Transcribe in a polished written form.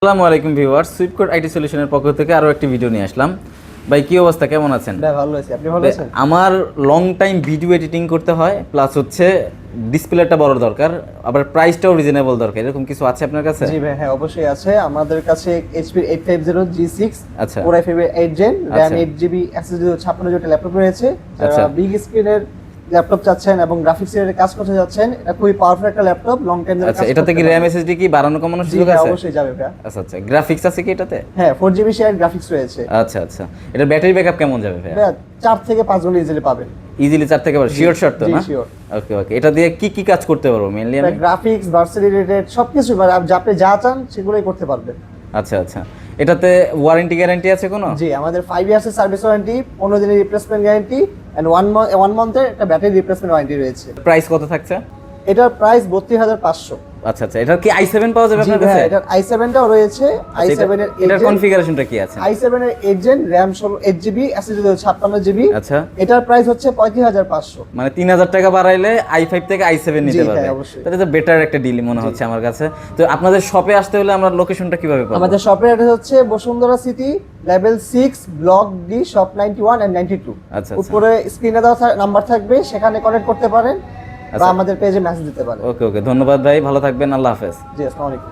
আসসালামু আলাইকুম viewers, সুইপকোড IT সলিউশনের পক্ষ থেকে আরো একটি ভিডিও নিয়ে আসলাম। ভাই কি অবস্থা, কেমন আছেন? ভাই ভালো আছি, আপনি ভালো আছেন? আমার লং টাইম ভিডিও এডিটিং করতে হয়, প্লাস হচ্ছে ডিসপ্লেটা বড় দরকার, আবার প্রাইসটাও রিজনেবল দরকার, এরকম কিছু আছে আপনার কাছে? জি ভাই, হ্যাঁ অবশ্যই আছে। আমাদের কাছে HP 850 G6 আচ্ছা Core i5 এর 8 Gen RAM আচ্ছা। 8GB SSD 56 জিবি ল্যাপটপ রয়েছে। আচ্ছা। যারা বিগ স্ক্রিনের ল্যাপটপ চাচ্ছেন এবং গ্রাফিক্স এর কাজ করতে যাচ্ছেন, এটা খুবই পাওয়ারফুল একটা ল্যাপটপ, লং টাইম ধরে আচ্ছা, কাজ এটাতে করতে কি পারবে। RAM SSD কি বাড়ানো কমানোর জি সুযোগ ভাই, আছে? অবশ্যই যাবে ভাই। আচ্ছা আচ্ছা, গ্রাফিক্স আছে কি এটাতে? হ্যাঁ 4GB শেয়ার গ্রাফিক্স রয়েছে। আচ্ছা আচ্ছা, এটা ব্যাটারি ব্যাকআপ কেমন যাবে ভাই? ভাই 4 থেকে 5 ঘন্টা ইজিলি পাবেন। ইজিলি 4 থেকে 5, শিওর শট তো জি, না? শিওর। ওকে ওকে, এটা দিয়ে কি কি কাজ করতে পারবো মেইনলি আমি? গ্রাফিক্স, ভার্সিটি রিলেটেড সবকিছু, মানে আপনি যা চান সেগুলোই করতে পারবেন। আচ্ছা আচ্ছা, এটাতে ওয়ারেন্টি গ্যারান্টি আছে কোনো? জি, আমাদের 5 ইয়ার্সের সার্ভিস ওয়ারেন্টি, 15 দিনের রিপ্লেসমেন্ট গ্যারান্টি এন্ড 1 মান্থের একটা ব্যাটারি রিপ্লেসমেন্ট ওয়ারেন্টি রয়েছে। প্রাইস কত থাকছে? এটার প্রাইস 32,500। আচ্ছা আচ্ছা, এটা কি i7 পাওয়া যাবে জি আপনার ভাই, কাছে? এটার i7 টাও রয়েছে। আচ্ছা, i7 এর এটার কনফিগারেশনটা কি আছে? i7 এর 8 Gen RAM 8GB SSD 56GB। আচ্ছা, এটার প্রাইস হচ্ছে 35,500। মানে 3000 টাকা বাড়াইলে i5 থেকে i7 নিতে জি, পারবে। হ্যাঁ, অবশ্যই। তাহলে তো বেটার একটা ডিল মনে হচ্ছে আমার কাছে। তো আপনাদের শপে আসতে হলে আমরা লোকেশনটা কিভাবে পাবো? আমাদের শপের অ্যাড্রেস হচ্ছে Bashundhara city level 6 block D shop 91 and 92। আচ্ছা আচ্ছা, উপরে স্ক্রিনে দেওয়া নাম্বার থাকবে, সেখানে কন্টাক্ট করতে পারেন বা আচ্ছা। আমাদের পেজে মেসেজ দিতে পারেন। ওকে ওকে, ধন্যবাদ ভাই, ভালো থাকবেন, আল্লাহ হাফেজ। জি, আসসালামু আলাইকুম।